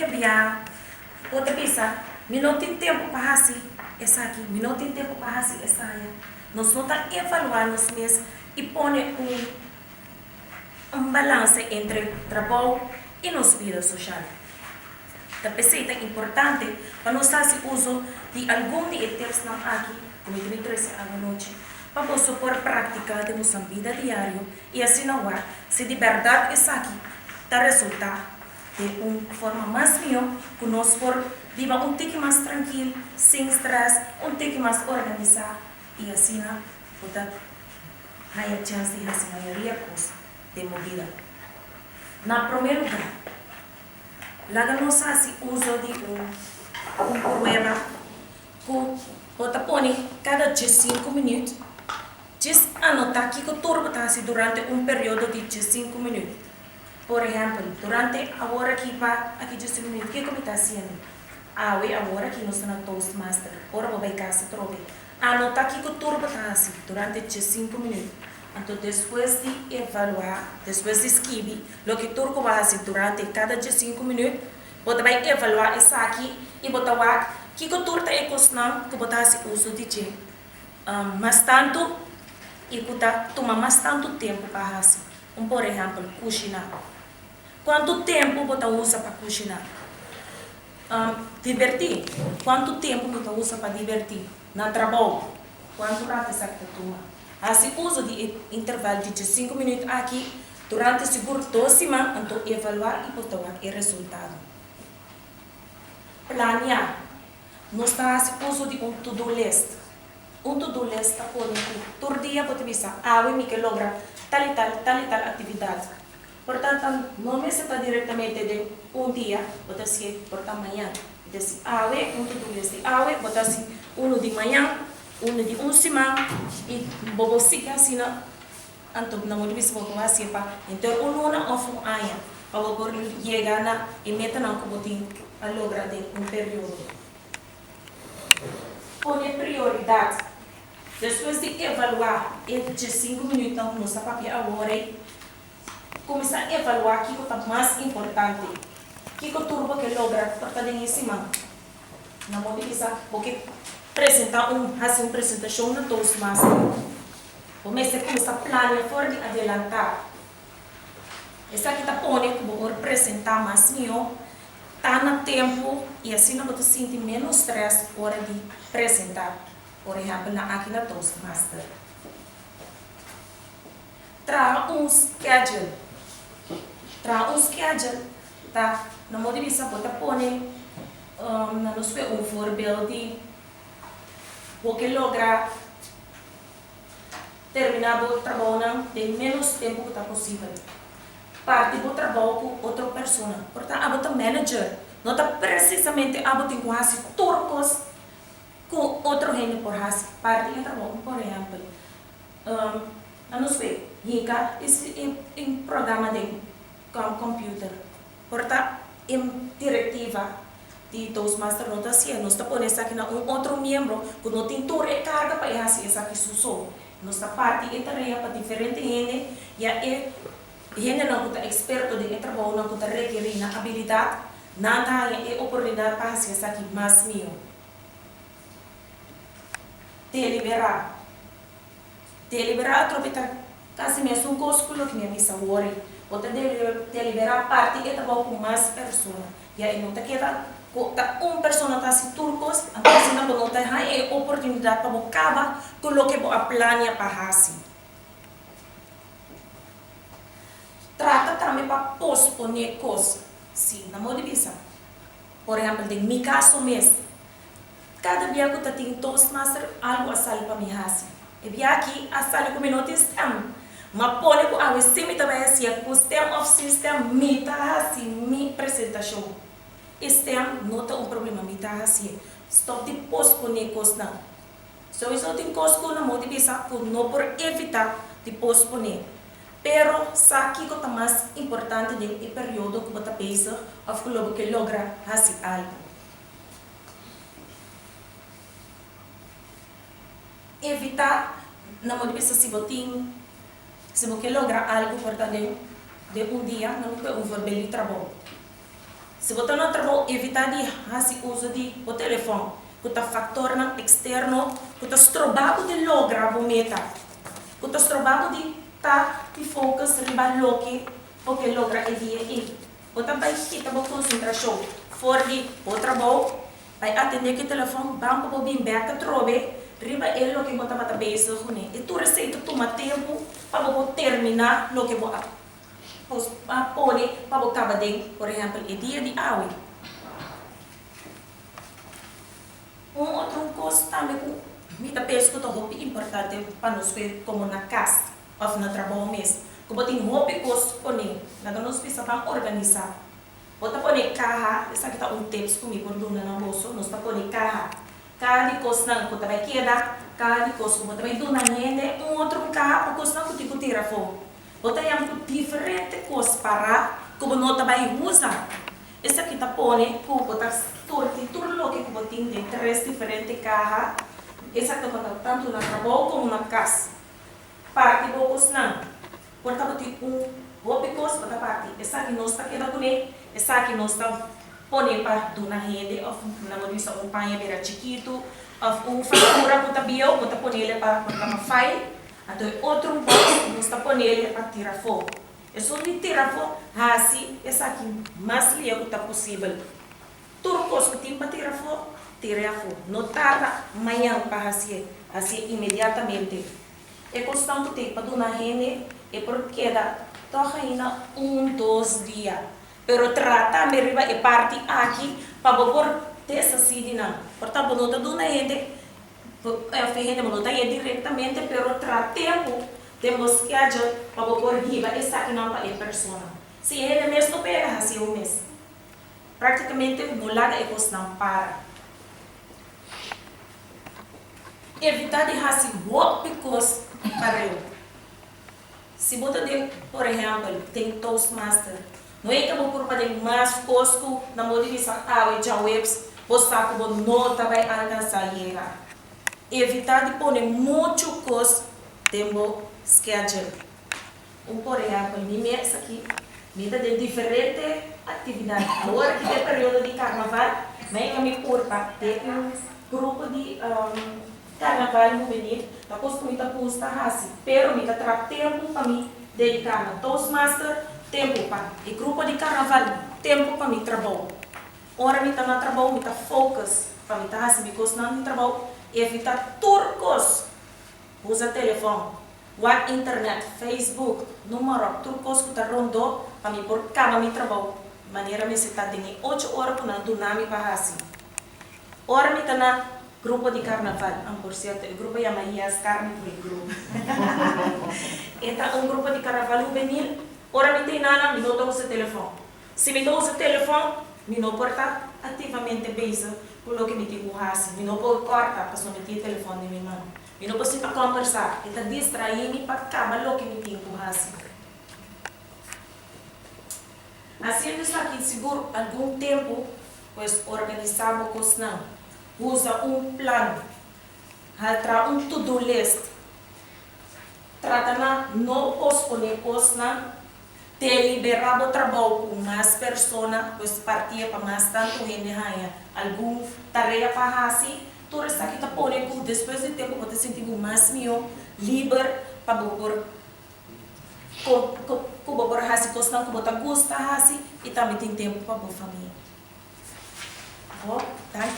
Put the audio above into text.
quebrar. Outra pensa, me não tem tempo para fazer essa aqui, me não tem tempo para fazer essa aí. Nós não estamos evaluando nos meses e põe um balanço entre trabalho e nossa vida social. A pesquisa é importante para nós fazer uso de algum de itens aqui, como eu disse à noite, para nós pôr prática de nossa vida diária e assim não há, se de verdade isso aqui dá resultado de uma forma mais melhor, que nós por viver um pouco mais tranquilo, sem estresse, um pouco mais organizado e assim não pode ter chance de fazer a maioria coisa de movida. Na primeiro lugar, lá nós fazemos uso de um programa que você põe cada 5 minutos, diz anotar que o turbo está durante um período de 5 minutos. Por exemplo, durante a hora aqui 5 minutos, o que você está fazendo? A hora que nós estamos na Toastmaster, hora você vai casa trobe. Anotar que o turbo está durante 5 minutos. Então, depois de evaluar, depois de escrever, o que turbo vai fazer durante cada 5 minutos, você vai evaluar isso aqui e você vai que o turbo é costando que você faz uso de mais tanto e que toma mais tanto tempo para fazer. Por exemplo, cozinhar. Quanto tempo você usa para cozinhar? Divertir. Quanto tempo você usa para divertir? Na trabalho. Quanto tempo você toma? Assim, uso de intervalo de 5 minutos aqui, durante seguro 2 semanas, então evaluar e botar o resultado. Planear. Nós fazemos uso de um to-do list. Um to-do list pode ser, todo dia você pensar, eu me quero lograr tal e tal atividade. Portanto, não me está diretamente de um dia, você se porta amanhã. Desse, um to-do list. Você assim, um de manhã, um de uma semana, e você fica assim, então, não é difícil você fazer para então um ano ou um ano, para você chegar na e meta não que você a lograr de um período. Põe prioridade. Depois de evaluar entre 5 minutos no nosso papel agora, começar a evaluar o que está mais importante. O que o turbo que logra para em cima. Não pode pensar, porque fazer uma apresentação na Toastmaster. Começa a planear fora de adiantar. Essa aqui está pondo que vou apresentar mais melhor, está no tempo e assim não vou sentir menos stress na hora de apresentar. Por exemplo, aqui na Toastmaster. Traga um schedule. Tá? Na motivação, você pode nos ver um forbeeld de porque lograr terminar o trabalho em menos tempo que está possível. Parte do trabalho com outra pessoa. Portanto, a você manager não está precisamente a você quase turcos com outro gente por fazer parte do trabalho. Por exemplo, a nos ver, rica em programa de computer. Portanto, em diretiva de Toastmaster não está sendo, nós está pondo aqui na outro membro que não tem toda a carga para fazer isso aqui só. Nós está parte de tarefa para diferente gente e a gente não está experto de trabalho, não está requerindo habilidade, não tem oportunidade para fazer isso aqui mais melhor. Deliberar, aproveitar quase mesmo um curso que me avisa agora. Você deliberar parte e trabalhar com mais pessoas. E aí não está queda uma pessoa está se turcos, a pessoa não tem a oportunidade para acabar com o que a planeia para fazer. Trata também para posponer coisas. Sim, na motivação. Por exemplo, em meu caso mesmo, cada dia que eu tenho Toastmaster, algo a sair para me fazer. E vim aqui, a sair com meu sistema. Mas pode que a sistema também é assim, o sistema of system, me está assim, minha apresentação. Sistema não tem um problema, me está assim. Stop de posponer coisas não. Se eu tenho coisas que não motivação, não por evitar de posponer. Pero, sabe que é mais importante do período que você pensa, ou que logra fazer algo. Evitar, na motivação, se você logra algo importante de um dia, não é um verbo de trabalho. Se você não trabalha, evitar de fazer uso de o telefone, que está fator externo, que está estrobado de lograr a meta, que está estrobado de estar de focus riba loque, porque logra a dia aí. Você vai ficar com concentração, fora de o trabalho, vai atender que o telefone, banco, para bem beca, trobe, riba ele o que você vai beijar com ele. E tu receita toma tempo para você terminar o que você pode para botar dentro, por exemplo, o dia de aula. Outro coisa também que eu penso que é muito importante para nós ver como na casa ou no trabalho mesmo. Que você tem muito coisa para nós, nós precisamos organizar. Você pode carro, essa aqui está tips comigo por dona na bolsa, nós pode carro. Cada coisa que você vai quedar, cada coisa que você vai donar gente, outro carro, coisa que você tira fora. Você tem diferentes coisas para que você vai usar. Esse aqui está pondo que você tudo que você tem de 3 diferentes carros. Esse aqui está tanto no trabalho como na casa. Parte do coisa não. Portanto, tem outra coisa para parte. Esse aqui não está quedando com ele. Esse aqui não está pondo para donar rede. Ou na modista um panha beira chiquito. Ou fatura que você viu, você põe ele para uma file. Então, outro box que você põe ele para tirar fogo. É só de tirar fogo, assim, essa aqui, mais lindo que possível. Tudo coisa que tem para tirar fogo, tira fogo. Não tarda amanhã para assim imediatamente. É questão que tem para donar rene, é porque dá toca ainda 2 dias. Pero trata mesmo é parte aqui para pôr dessa cidade. Portanto, não está dona rene. A gente não está diretamente, pero trata tempo, temos que agir para pôr riba essa aqui não para a pessoa. Se ele mesmo pega, assim o mesmo. Praticamente, não larga e coisa não para. Evitar de fazer coisas para eu. Se você tem, por exemplo, tem Toastmaster, não é que você pode mais coisas na motivação e já webs, você sabe que você não vai alcançar a evitar de pôr muito coisa tempo schedule. Por exemplo, mês aqui, mida de diferentes atividades. Agora que é período de carnaval, vem a me curta, tem grupo de carnaval juvenil, da costume custa assim. Pero me dá tempo para me dedicar a Toastmaster, tempo para o grupo de carnaval, tempo para me trabalho. Ora me tá na trabalho, me tá focus, para me tá assim, me coisa não me trabalho. Evitar turcos, usa telefone, web internet, Facebook, número, turcos que está rondando para me pôr cama me trabalho. Maneira me se está tendo 8 horas para não donar me para assim. Ora me está na grupo de carnaval, por certo, o grupo chama Ias Carne foi grupo. Então grupo de carnaval juvenil, ora me tem nada, me não usa telefone. Se me não usa telefone, me não porta ativamente beijo. Pelo que me digo assim, me não pode cortar para não meter o telefone de minha mão. Me não posso conversar, está distrair-me para acabar o que me digo assim. Assim, eu estou aqui seguro algum tempo, pois organizamos coisas não. Usa plano, trata to-do list. Trata na não posponer coisas não. Deliberar o trabalho com mais pessoas, pois partia para mais tanto gente alguma tarefa para fazer, tudo isso aqui está pondo depois de tempo você sentir mais melhor, livre para você fazer coisas que você gosta de fazer e também tem tempo para a família. Tá?